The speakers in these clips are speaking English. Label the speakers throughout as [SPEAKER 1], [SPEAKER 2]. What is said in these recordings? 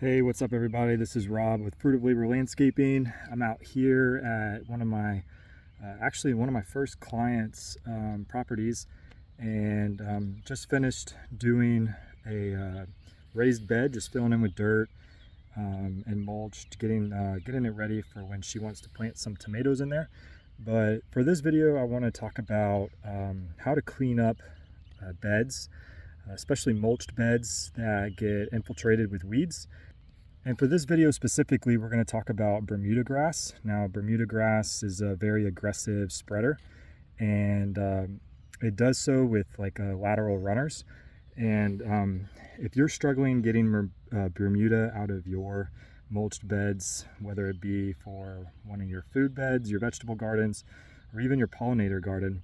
[SPEAKER 1] Hey, what's up everybody? This is Rob with Fruit of Labor Landscaping. I'm out here at one of my first clients' properties, and just finished doing a raised bed, just filling in with dirt and mulch, getting it ready for when she wants to plant some tomatoes in there. But for this video, I want to talk about how to clean up beds, especially mulched beds that get infiltrated with weeds. And for this video specifically, we're going to talk about Bermuda grass. Now, Bermuda grass is a very aggressive spreader, and it does so with lateral runners. And if you're struggling getting Bermuda out of your mulched beds, whether it be for one of your food beds, your vegetable gardens, or even your pollinator garden,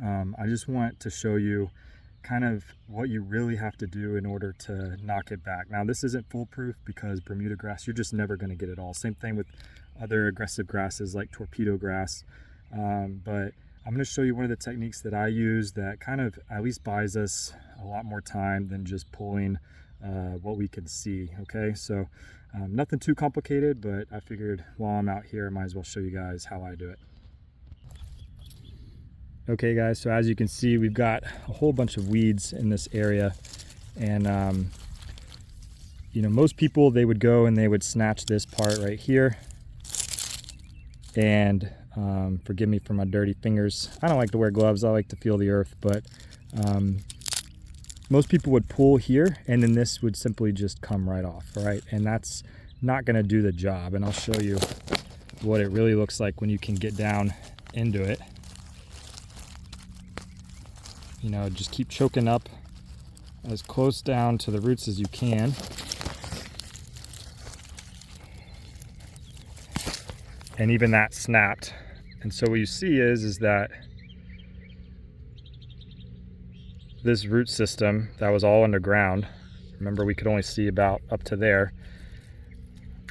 [SPEAKER 1] I just want to show you kind of what you really have to do in order to knock it back. Now, this isn't foolproof because Bermuda grass, you're just never going to get it all. Same thing with other aggressive grasses like torpedo grass. But I'm going to show you one of the techniques that I use that kind of at least buys us a lot more time than just pulling what we can see. Okay, so nothing too complicated, but I figured while I'm out here, I might as well show you guys how I do it. Okay guys, so as you can see, we've got a whole bunch of weeds in this area, and most people, they would go and they would snatch this part right here, and forgive me for my dirty fingers. I don't like to wear gloves, I like to feel the earth, but most people would pull here and then this would simply just come right off, right? And that's not going to do the job, and I'll show you what it really looks like when you can get down into it. Just keep choking up as close down to the roots as you can. And even that snapped. And so what you see is that this root system that was all underground, remember we could only see about up to there,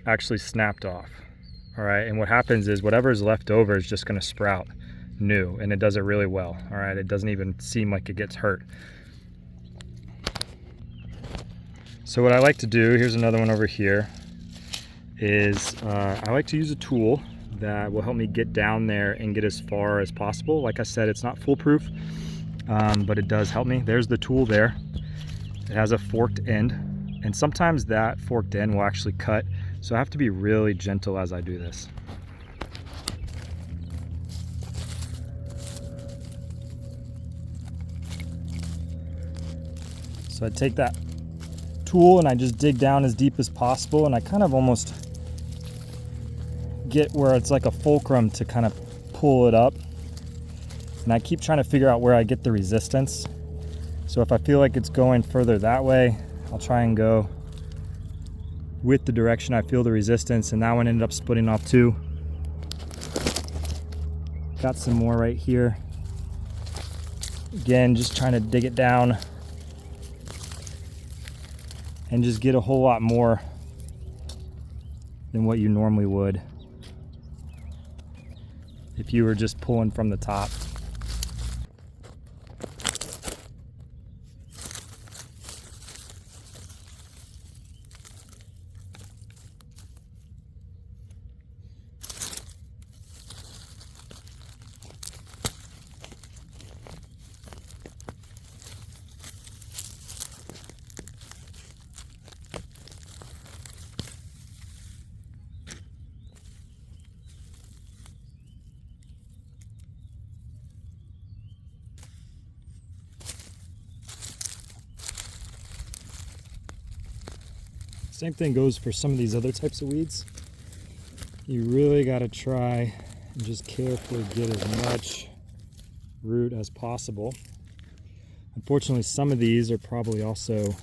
[SPEAKER 1] actually snapped off. All right, and what happens is whatever is left over is just going to sprout new, and it does it really well. All right, it doesn't even seem like it gets hurt. So what I like to do, here's another one over here, is I like to use a tool that will help me get down there and get as far as possible. Like I said, it's not foolproof, but it does help me. There's the tool there. It has a forked end, and sometimes that forked end will actually cut, so I have to be really gentle as I do this. So I take that tool and I just dig down as deep as possible, and I kind of almost get where it's like a fulcrum to kind of pull it up. And I keep trying to figure out where I get the resistance. So if I feel like it's going further that way, I'll try and go with the direction I feel the resistance, and that one ended up splitting off too. Got some more right here. Again, just trying to dig it down and just get a whole lot more than what you normally would if you were just pulling from the top. Same thing goes for some of these other types of weeds. You really got to try and just carefully get as much root as possible. Unfortunately, some of these are probably also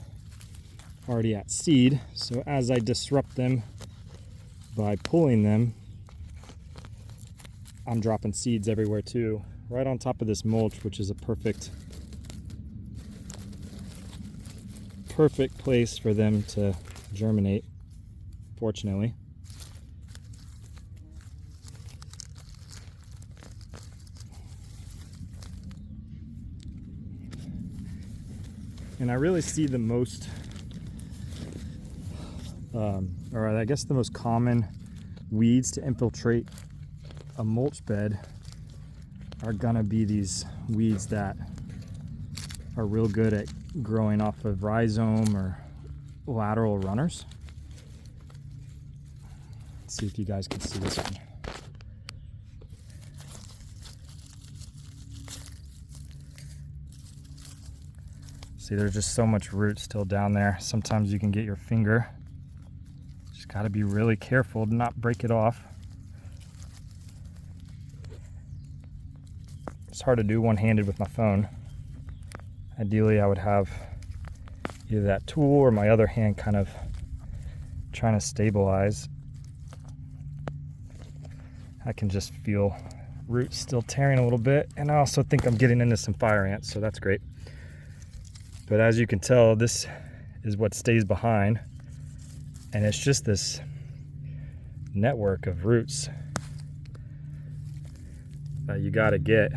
[SPEAKER 1] already at seed, so as I disrupt them by pulling them, I'm dropping seeds everywhere too, right on top of this mulch, which is a perfect place for them to germinate, fortunately. And I really see the most or I guess the most common weeds to infiltrate a mulch bed are gonna be these weeds that are real good at growing off of rhizome or lateral runners. Let's see if you guys can see this one. See, there's just so much root still down there. Sometimes you can get your finger. Just got to be really careful to not break it off. It's hard to do one-handed with my phone. Ideally, I would have either that tool or my other hand kind of trying to stabilize. I can just feel roots still tearing a little bit, and I also think I'm getting into some fire ants, so that's great. But as you can tell, this is what stays behind, and it's just this network of roots that you got to get.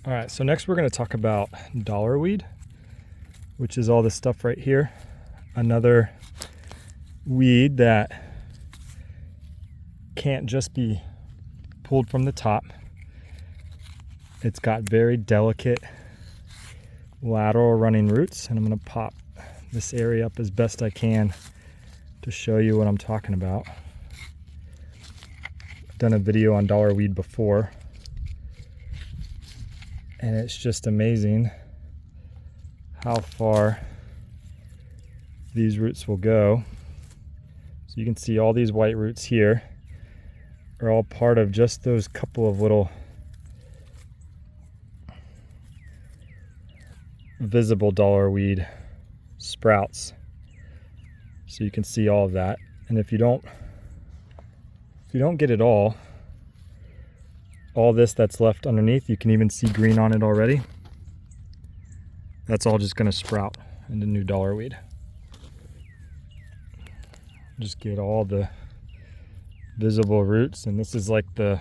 [SPEAKER 1] All right, so next we're going to talk about dollarweed, which is all this stuff right here. Another weed that can't just be pulled from the top. It's got very delicate lateral running roots, and I'm going to pop this area up as best I can to show you what I'm talking about. I've done a video on dollarweed before, and it's just amazing how far these roots will go. So you can see all these white roots here are all part of just those couple of little visible dollarweed sprouts. So you can see all of that. And if you don't get it all this that's left underneath, you can even see green on it already. That's all just going to sprout into new dollarweed. Just get all the visible roots, and this is like the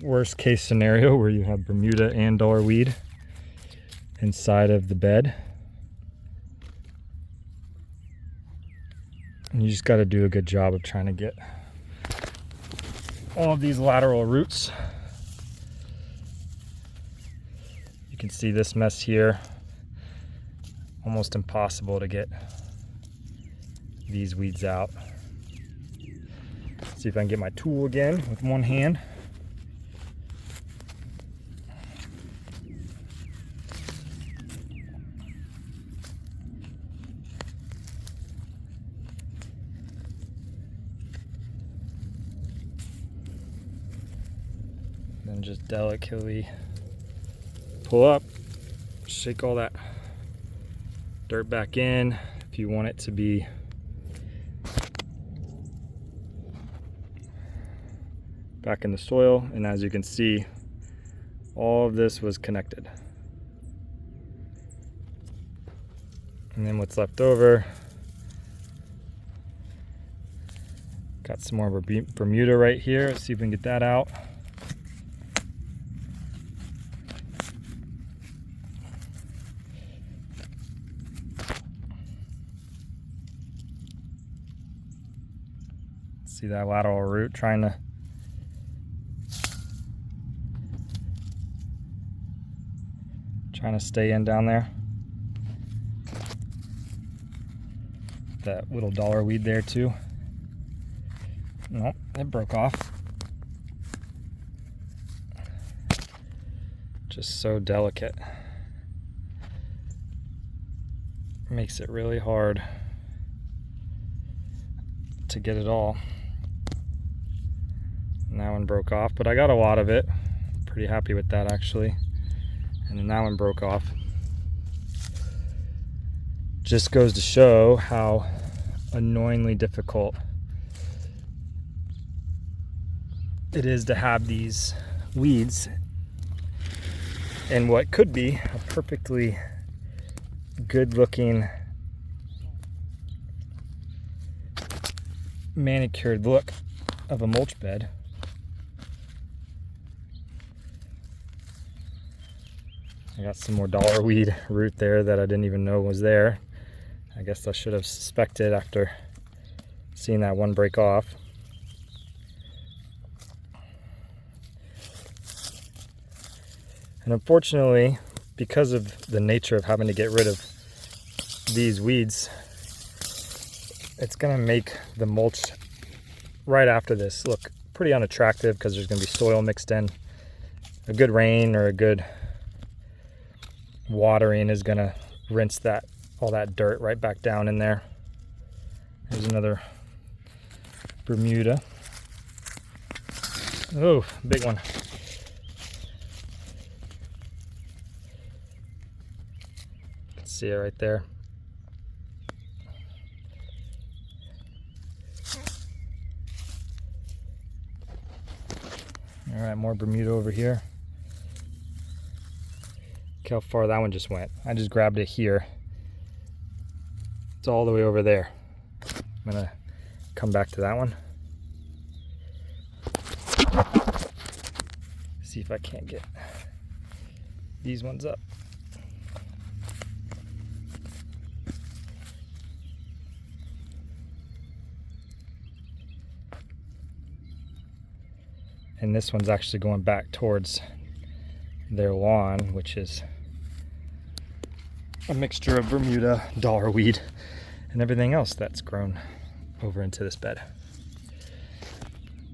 [SPEAKER 1] worst case scenario where you have Bermuda and dollarweed inside of the bed. And you just got to do a good job of trying to get all of these lateral roots. You can see this mess here. Almost impossible to get these weeds out. See if I can get my tool again with one hand. Then just delicately pull up, shake all that dirt back in if you want it to be back in the soil. And as you can see, all of this was connected. And then what's left over, got some more Bermuda right here. Let's see if we can get that out. See that lateral root trying to stay in down there. That little dollarweed there too. Nope, it broke off. Just so delicate. Makes it really hard to get it all. And that one broke off, but I got a lot of it. Pretty happy with that actually. And then that one broke off. Just goes to show how annoyingly difficult it is to have these weeds in what could be a perfectly good looking manicured look of a mulch bed. I got some more dollarweed root there that I didn't even know was there. I guess I should have suspected after seeing that one break off. And unfortunately, because of the nature of having to get rid of these weeds, it's gonna make the mulch right after this look pretty unattractive because there's gonna be soil mixed in. A good rain or a good watering is gonna rinse all that dirt right back down in there. There's another Bermuda. Oh, big one. You can see it right there. All right, more Bermuda over here. Look how far that one just went. I just grabbed it here. It's all the way over there. I'm gonna come back to that one. See if I can't get these ones up. And this one's actually going back towards their lawn, which is a mixture of Bermuda, dollarweed, and everything else that's grown over into this bed.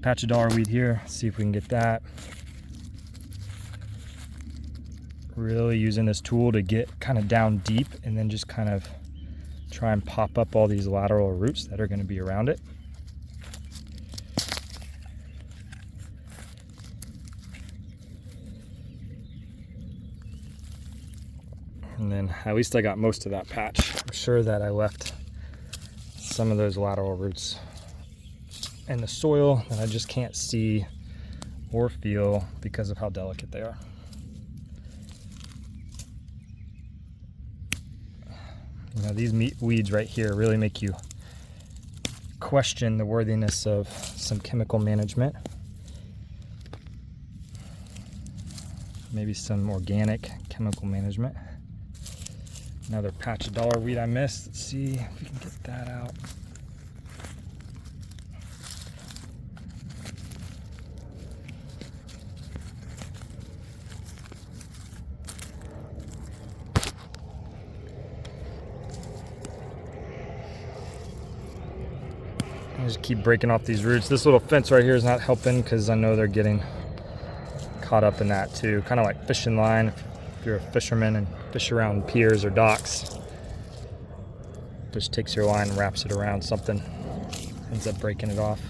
[SPEAKER 1] Patch of dollarweed here, see if we can get that. Really using this tool to get kind of down deep and then just kind of try and pop up all these lateral roots that are going to be around it. And then at least I got most of that patch. I'm sure that I left some of those lateral roots in the soil that I just can't see or feel because of how delicate they are. You know, these weeds right here really make you question the worthiness of some chemical management. Maybe some organic chemical management. Another patch of dollarweed I missed. Let's see if we can get that out. I just keep breaking off these roots. This little fence right here is not helping because I know they're getting caught up in that too. Kind of like fishing line. If you're a fisherman and fish around piers or docks, just takes your line and wraps it around something, ends up breaking it off.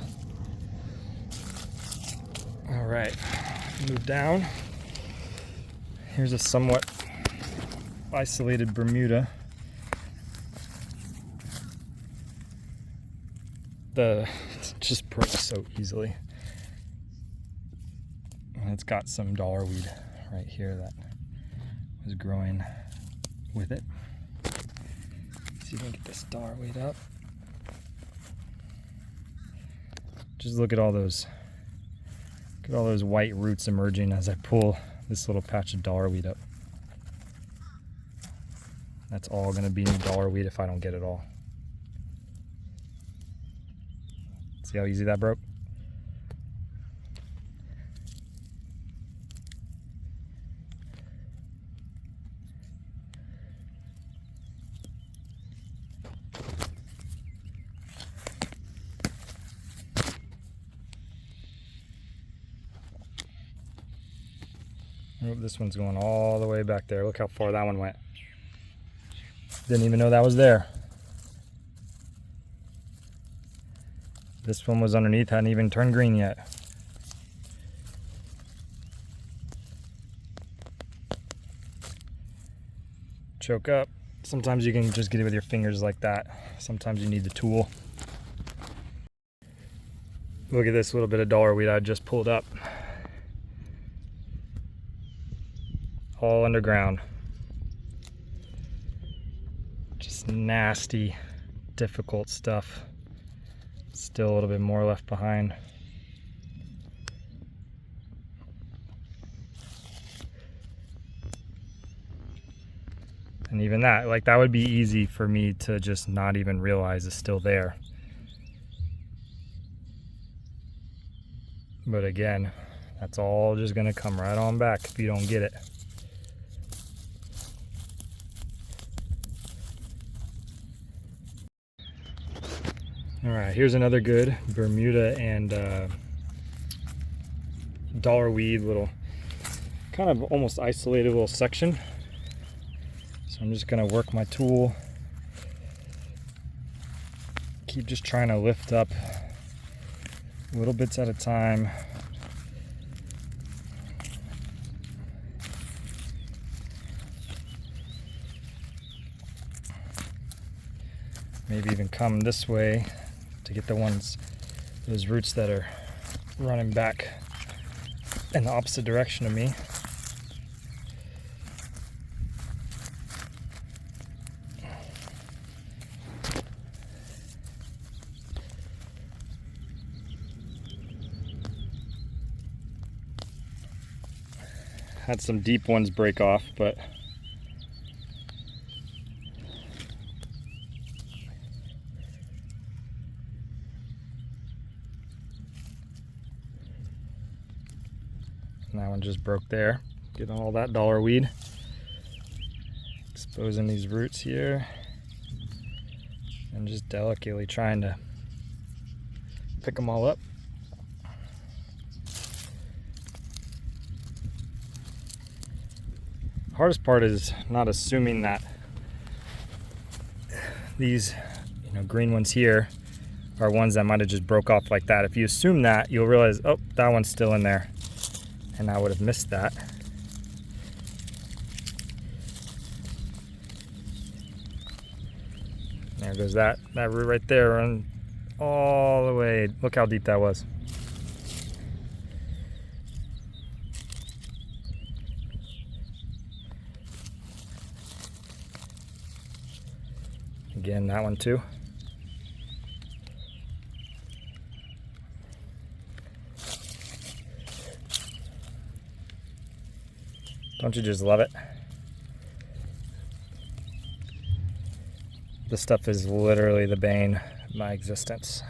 [SPEAKER 1] All right, move down. Here's a somewhat isolated Bermuda. It just breaks so easily. And it's got some dollarweed right here that was growing with it. See if we can get this dollarweed up. Just look at all those white roots emerging as I pull this little patch of dollarweed up. That's all going to be new dollarweed if I don't get it all. See how easy that broke? Oh, this one's going all the way back there. Look how far that one went. Didn't even know that was there. This one was underneath, hadn't even turned green yet. Choke up. Sometimes you can just get it with your fingers like that. Sometimes you need the tool. Look at this little bit of dollarweed I just pulled up. All underground. Just nasty, difficult stuff. Still a little bit more left behind. And even that, like, that would be easy for me to just not even realize is still there. But again, that's all just gonna come right on back if you don't get it. All right, here's another good Bermuda and dollar weed, little kind of almost isolated little section. So I'm just gonna work my tool, keep just trying to lift up little bits at a time. Maybe even come this way to get those roots that are running back in the opposite direction of me. Had some deep ones break off, but that one just broke there. Getting all that dollar weed. Exposing these roots here. And just delicately trying to pick them all up. Hardest part is not assuming that these, green ones here are ones that might have just broke off like that. If you assume that, you'll realize, oh, that one's still in there. And I would have missed that. There goes that root right there, run all the way. Look how deep that was. Again, that one too. Don't you just love it? This stuff is literally the bane of my existence.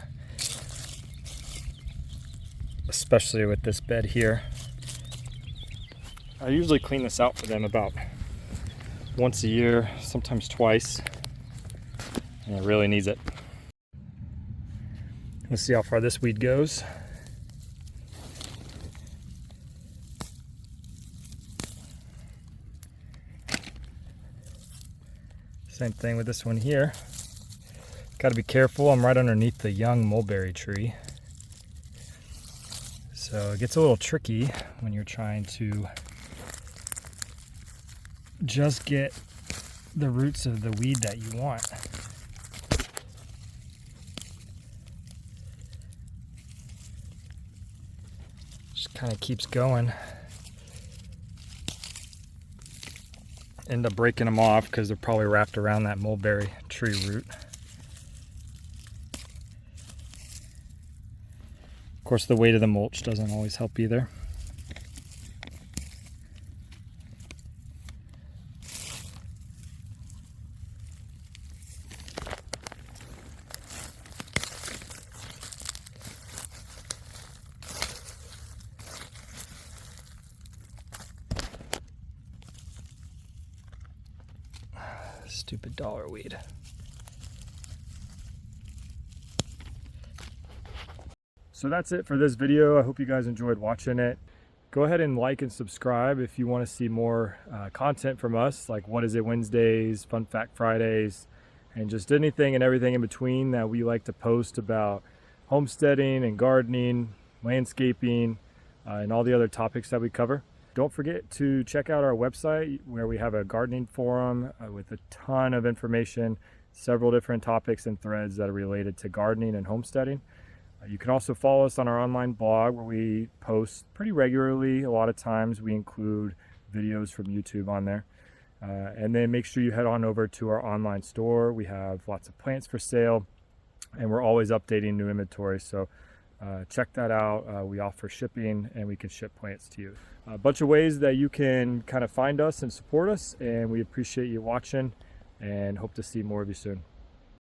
[SPEAKER 1] Especially with this bed here. I usually clean this out for them about once a year, sometimes twice. And it really needs it. Let's see how far this weed goes. Same thing with this one here. Got to be careful. I'm right underneath the young mulberry tree. So it gets a little tricky when you're trying to just get the roots of the weed that you want. Just kind of keeps going. End up breaking them off because they're probably wrapped around that mulberry tree root. Of course, the weight of the mulch doesn't always help either. Stupid dollar weed. So that's it for this video. I hope you guys enjoyed watching it. Go ahead and like and subscribe if you want to see more content from us, like What Is It Wednesdays, Fun Fact Fridays, and just anything and everything in between that we like to post about homesteading and gardening, landscaping, and all the other topics that we cover. Don't forget to check out our website where we have a gardening forum with a ton of information, several different topics and threads that are related to gardening and homesteading. You can also follow us on our online blog where we post pretty regularly. A lot of times we include videos from YouTube on there. And then make sure you head on over to our online store. We have lots of plants for sale and we're always updating new inventory. So check that out. We offer shipping and we can ship plants to you. A bunch of ways that you can kind of find us and support us, and we appreciate you watching and hope to see more of you soon.